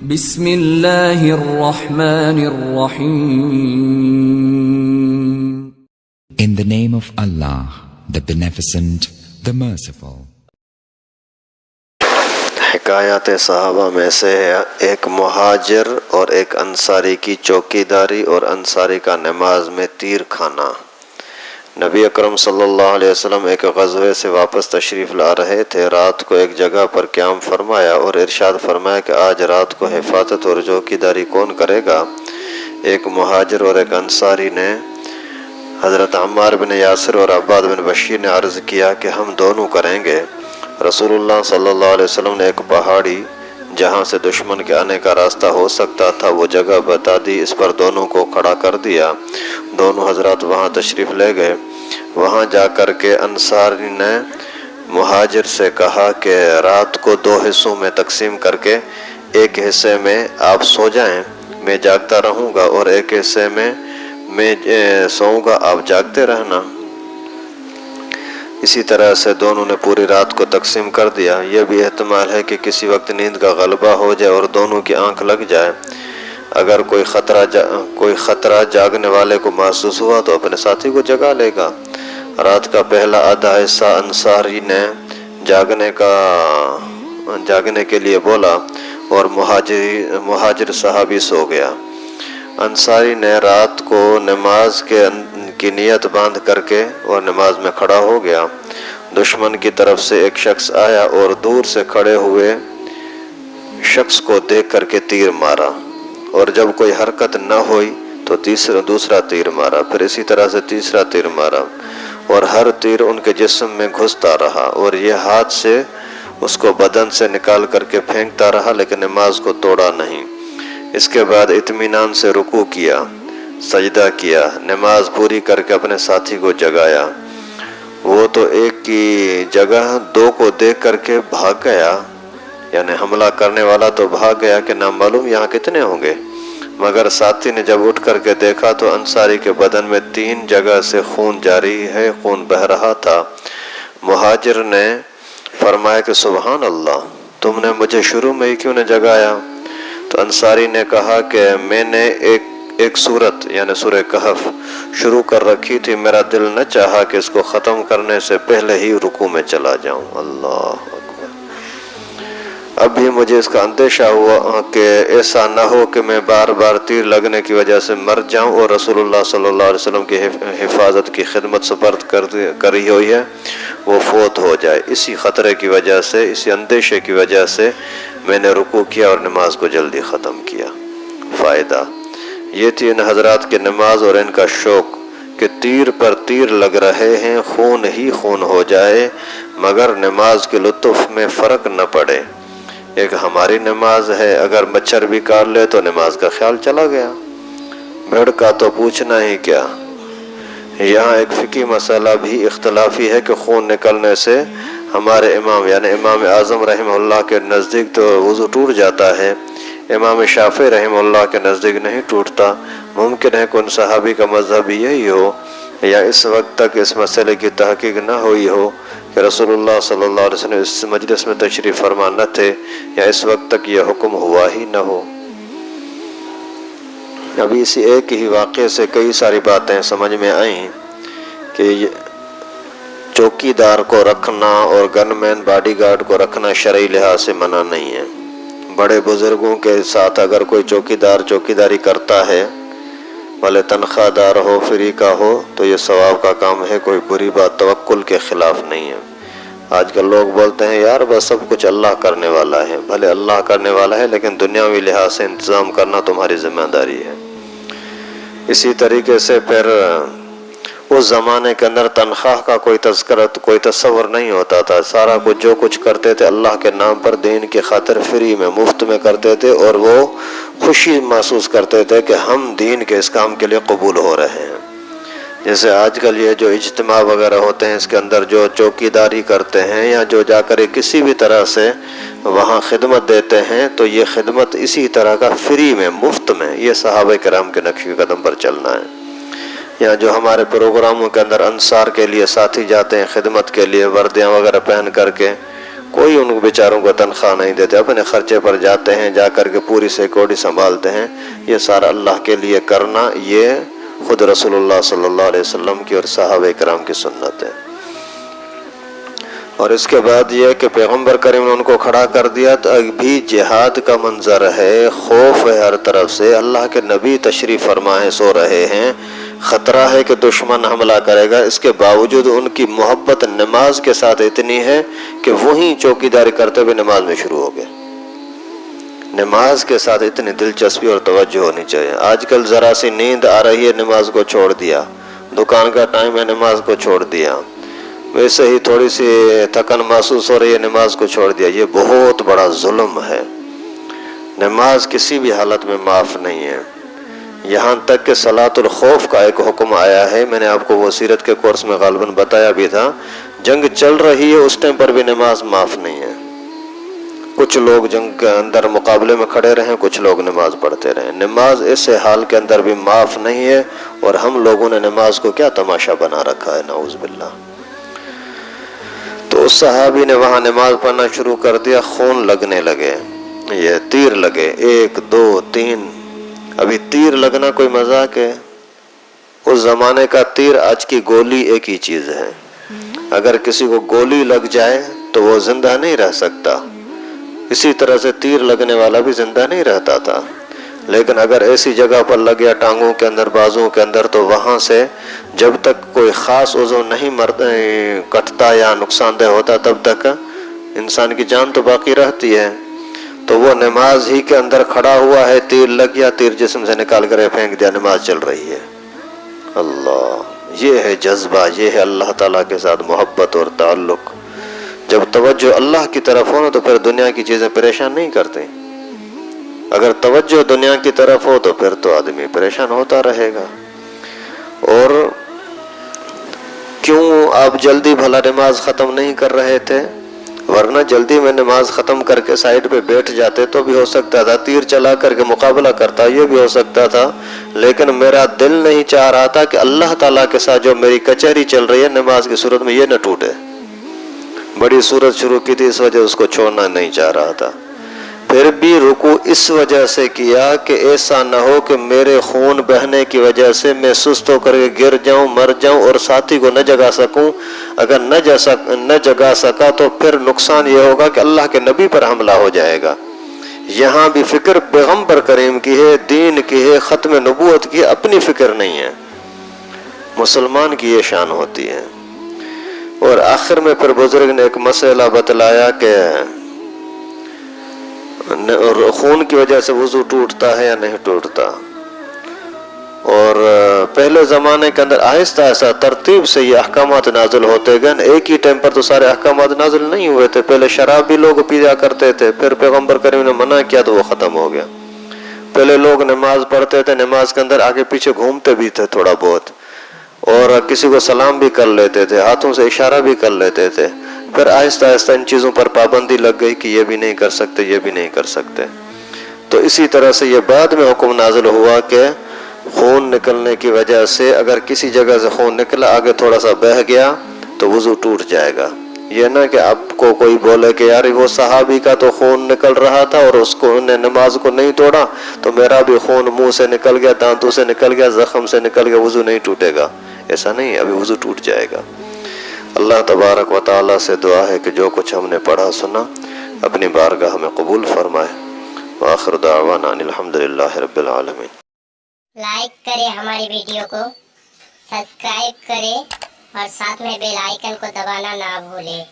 بسم اللہ الرحمن الرحیم. In the name of Allah, the Beneficent, the Merciful. حکایات صحابہ میں سے ایک مہاجر اور ایک انصاری کی چوکی داری اور انصاری کا نماز میں تیر کھانا۔ نبی اکرم صلی اللہ علیہ وسلم ایک غزوے سے واپس تشریف لا رہے تھے۔ رات کو ایک جگہ پر قیام فرمایا اور ارشاد فرمایا کہ آج رات کو حفاظت اور چوکی داری کون کرے گا؟ ایک مہاجر اور ایک انصاری نے حضرت عمار بن یاسر اور عباد بن بشیر نے عرض کیا کہ ہم دونوں کریں گے۔ رسول اللہ صلی اللہ علیہ وسلم نے ایک پہاڑی جہاں سے دشمن کے آنے کا راستہ ہو سکتا تھا وہ جگہ بتا دی، اس پر دونوں کو کھڑا کر دیا۔ دونوں حضرات وہاں تشریف لے گئے۔ وہاں جا کر کے انصاری نے مہاجر سے کہا کہ رات کو 2 حصوں میں تقسیم کر کے ایک حصے میں آپ سو جائیں، میں جاگتا رہوں گا، اور ایک حصے میں سوؤں گا، آپ جاگتے رہنا۔ اسی طرح سے دونوں نے پوری رات کو تقسیم کر دیا۔ یہ بھی احتمال ہے کہ کسی وقت نیند کا غلبہ ہو جائے اور دونوں کی آنکھ لگ جائے۔ اگر کوئی خطرہ جاگنے والے کو محسوس ہوا تو اپنے ساتھی کو جگا لے گا۔ رات کا پہلا آدھا حصہ انصاری نے جاگنے کے لیے بولا اور مہاجر صحابی سو گیا۔ انصاری نے رات کو نماز کی نیت باندھ کر کے اور نماز میں کھڑا ہو گیا۔ دشمن کی طرف سے ایک شخص آیا اور دور سے کھڑے ہوئے شخص کو دیکھ کر کے تیر مارا، اور جب کوئی حرکت نہ ہوئی تو دوسرا تیر مارا، پھر اسی طرح سے تیسرا تیر مارا، اور ہر تیر ان کے جسم میں گھستا رہا، اور یہ ہاتھ سے اس کو بدن سے نکال کر کے پھینکتا رہا لیکن نماز کو توڑا نہیں۔ اس کے بعد اطمینان سے رکوع کیا، سجدہ کیا، نماز پوری کر کے اپنے ساتھی کو جگایا۔ وہ تو ایک کی جگہ 2 کو دیکھ کر کے بھاگ گیا، یعنی حملہ کرنے والا تو بھاگ گیا کہ نامعلوم یہاں کتنے ہوں گے، مگر ساتھی نے جب اٹھ کر کے دیکھا تو انصاری کے بدن میں 3 جگہ سے خون جاری ہے، خون بہہ رہا تھا۔ مہاجر نے فرمایا کہ سبحان اللہ، تم نے مجھے شروع میں ہی کیوں نہ جگایا؟ تو انصاری نے کہا کہ میں نے ایک سورت یعنی سورہ کہف شروع کر رکھی تھی، میرا دل نہ چاہا کہ اس کو ختم کرنے سے پہلے ہی رکوع میں چلا جاؤں۔ اللہ اکبر۔ اب بھی مجھے اس کا اندیشہ ہوا کہ ایسا نہ ہو کہ میں بار بار تیر لگنے کی وجہ سے مر جاؤں اور رسول اللہ صلی اللہ علیہ وسلم کی حفاظت کی خدمت سپرد کری ہوئی ہے وہ فوت ہو جائے۔ اسی خطرے کی وجہ سے، اسی اندیشے کی وجہ سے میں نے رکوع کیا اور نماز کو جلدی ختم کیا۔ فائدہ یہ تھی ان حضرات کے نماز اور ان کا شوق کہ تیر پر تیر لگ رہے ہیں، خون ہی خون ہو جائے مگر نماز کے لطف میں فرق نہ پڑے۔ ایک ہماری نماز ہے، اگر مچھر بھی کاٹ لے تو نماز کا خیال چلا گیا، بھیڑ کا تو پوچھنا ہی کیا۔ یہاں ایک فقہی مسئلہ بھی اختلافی ہے کہ خون نکلنے سے ہمارے امام یعنی امام اعظم رحمہ اللہ کے نزدیک تو وضو ٹوٹ جاتا ہے، امام شافعی رحمہ اللہ کے نزدیک نہیں ٹوٹتا۔ ممکن ہے کہ ان صحابی کا مذہب یہی ہو، یا اس وقت تک اس مسئلے کی تحقیق نہ ہوئی ہو کہ رسول اللہ صلی اللہ علیہ وسلم اس مجلس میں تشریف فرما نہ تھے، یا اس وقت تک یہ حکم ہوا ہی نہ ہو۔ ابھی اسی ایک ہی واقعے سے کئی ساری باتیں سمجھ میں آئیں کہ چوکی دار کو رکھنا اور گن مین باڈی گارڈ کو رکھنا شرعی لحاظ سے منع نہیں ہے۔ بڑے بزرگوں کے ساتھ اگر کوئی چوکی داری کرتا ہے، بھلے تنخواہ دار ہو، فری کا ہو، تو یہ ثواب کا کام ہے، کوئی بری بات توکل کے خلاف نہیں ہے۔ آج کل لوگ بولتے ہیں یار بس سب کچھ اللہ کرنے والا ہے، بھلے اللہ کرنے والا ہے لیکن دنیاوی لحاظ سے انتظام کرنا تمہاری ذمہ داری ہے۔ اسی طریقے سے پھر اس زمانے کے اندر تنخواہ کا کوئی تصور نہیں ہوتا تھا، سارا کچھ جو کچھ کرتے تھے اللہ کے نام پر دین کی خاطر فری میں مفت میں کرتے تھے، اور وہ خوشی محسوس کرتے تھے کہ ہم دین کے اس کام کے لیے قبول ہو رہے ہیں۔ جیسے آج کل یہ جو اجتماع وغیرہ ہوتے ہیں اس کے اندر جو چوکی داری کرتے ہیں یا جو جا کر کسی بھی طرح سے وہاں خدمت دیتے ہیں، تو یہ خدمت اسی طرح کا فری میں مفت میں، یہ صحابہ کرام کے نقش قدم پر چلنا ہے۔ یا جو ہمارے پروگراموں کے اندر انصار کے لیے ساتھی جاتے ہیں خدمت کے لیے، وردیاں وغیرہ پہن کر کے کوئی ان بیچاروں کو تنخواہ نہیں دیتے، اپنے خرچے پر جاتے ہیں، جا کر کے پوری سیکورٹی سنبھالتے ہیں۔ یہ سارا اللہ کے لیے کرنا، یہ خود رسول اللہ صلی اللہ علیہ وسلم کی اور صحابہ کرام کی سنت ہے۔ اور اس کے بعد یہ کہ پیغمبر کریم نے ان کو کھڑا کر دیا، تو ابھی جہاد کا منظر ہے، خوف ہے ہر طرف سے، اللہ کے نبی تشریف فرمائے سو رہے ہیں، خطرہ ہے کہ دشمن حملہ کرے گا، اس کے باوجود ان کی محبت نماز کے ساتھ اتنی ہے کہ وہیں چوکیداری کرتے ہوئے نماز میں شروع ہو گئے۔ نماز کے ساتھ اتنی دلچسپی اور توجہ ہونی چاہیے۔ آج کل ذرا سی نیند آ رہی ہے، نماز کو چھوڑ دیا، دکان کا ٹائم ہے، نماز کو چھوڑ دیا، ویسے ہی تھوڑی سی تھکن محسوس ہو رہی ہے، نماز کو چھوڑ دیا۔ یہ بہت بڑا ظلم ہے۔ نماز کسی بھی حالت میں معاف نہیں ہے، یہاں تک کہ صلاۃ الخوف کا ایک حکم آیا ہے، میں نے آپ کو وہ سیرت کے کورس میں غالباً بتایا بھی تھا، جنگ چل رہی ہے اس ٹائم پر بھی نماز معاف نہیں ہے۔ کچھ لوگ جنگ کے اندر مقابلے میں کھڑے رہیں، کچھ لوگ نماز پڑھتے رہیں، نماز ایسے حال کے اندر بھی معاف نہیں ہے، اور ہم لوگوں نے نماز کو کیا تماشا بنا رکھا ہے، نعوذ باللہ۔ تو اس صحابی نے وہاں نماز پڑھنا شروع کر دیا، خون لگنے لگے، یہ تیر لگے، 1 2 3۔ ابھی تیر لگنا کوئی مذاق ہے؟ اس زمانے کا تیر، آج کی گولی ایک ہی چیز ہے۔ اگر کسی کو گولی لگ جائے تو وہ زندہ نہیں رہ سکتا، اسی طرح سے تیر لگنے والا بھی زندہ نہیں رہتا تھا، لیکن اگر ایسی جگہ پر لگ گیا ٹانگوں کے اندر، بازوں کے اندر، تو وہاں سے جب تک کوئی خاص عضو نہیں کٹتا یا نقصان دہ ہوتا تب تک انسان کی جان تو باقی رہتی ہے۔ تو وہ نماز ہی کے اندر کھڑا ہوا ہے، تیر لگ گیا، تیر جسم سے نکال کر پھینک دیا، نماز چل رہی ہے۔ اللہ، یہ ہے جذبہ، یہ ہے اللہ تعالیٰ کے ساتھ محبت اور تعلق۔ جب توجہ اللہ کی طرف ہو نا تو پھر دنیا کی چیزیں پریشان نہیں کرتے۔ اگر توجہ دنیا کی طرف ہو تو پھر تو آدمی پریشان ہوتا رہے گا۔ اور کیوں آپ جلدی بھلا نماز ختم نہیں کر رہے تھے؟ ورنہ جلدی میں نماز ختم کر کے سائڈ پہ بیٹھ جاتے تو بھی ہو سکتا تھا، تیر چلا کر کے مقابلہ کرتا، یہ بھی ہو سکتا تھا، لیکن میرا دل نہیں چاہ رہا تھا کہ اللہ تعالیٰ کے ساتھ جو میری کچہری چل رہی ہے نماز کی صورت میں، یہ نہ ٹوٹے۔ بڑی صورت شروع کی تھی، اس وجہ اس کو چھوڑنا نہیں چاہ رہا تھا۔ پھر بھی رکوع اس وجہ سے کیا کہ ایسا نہ ہو کہ میرے خون بہنے کی وجہ سے میں سست ہو کر کے گر جاؤں، مر جاؤں اور ساتھی کو نہ جگا سکوں۔ اگر نہ جگا سکا تو پھر نقصان یہ ہوگا کہ اللہ کے نبی پر حملہ ہو جائے گا۔ یہاں بھی فکر پیغمبر کریم کی ہے، دین کی ہے، ختم نبوت کی، اپنی فکر نہیں ہے۔ مسلمان کی یہ شان ہوتی ہے۔ اور آخر میں پھر بزرگ نے ایک مسئلہ بتلایا کہ خون کی وجہ سے وضو ٹوٹتا ہے یا نہیں ٹوٹتا۔ اور پہلے زمانے کے اندر آہستہ آہستہ ترتیب سے یہ احکامات نازل ہوتے گئے، ایک ہی ٹائم پر تو سارے احکامات نازل نہیں ہوئے تھے۔ پہلے شراب بھی لوگ پیا کرتے تھے، پھر پیغمبر کریم نے منع کیا تو وہ ختم ہو گیا۔ پہلے لوگ نماز پڑھتے تھے، نماز کے اندر آگے پیچھے گھومتے بھی تھے تھوڑا بہت، اور کسی کو سلام بھی کر لیتے تھے، ہاتھوں سے اشارہ بھی کر لیتے تھے۔ پھر آہستہ آہستہ ان چیزوں پر پابندی لگ گئی کہ یہ بھی نہیں کر سکتے، یہ بھی نہیں کر سکتے۔ تو اسی طرح سے یہ بعد میں حکم نازل ہوا کہ خون نکلنے کی وجہ سے اگر کسی جگہ سے خون نکلا، آگے تھوڑا سا بہہ گیا تو وضو ٹوٹ جائے گا۔ یہ نہ کہ آپ کو کوئی بولے کہ یار وہ صحابی کا تو خون نکل رہا تھا اور اس کو نے نماز کو نہیں توڑا تو میرا بھی خون منہ سے نکل گیا، دانتوں سے نکل گیا، زخم سے نکل گیا، وضو نہیں ٹوٹے گا۔ ایسا نہیں، ابھی وضو ٹوٹ جائے گا۔ اللہ تبارک و تعالیٰ سے دعا ہے کہ جو کچھ ہم نے پڑھا سنا اپنی بارگاہ میں قبول فرمائے۔ وآخر دعوانا ان الحمدللہ رب العالمین۔ لائک کرے ہماری ویڈیو کو، سبسکرائب کرے اور ساتھ میں بیل آئیکن کو دبانا نہ بھولے۔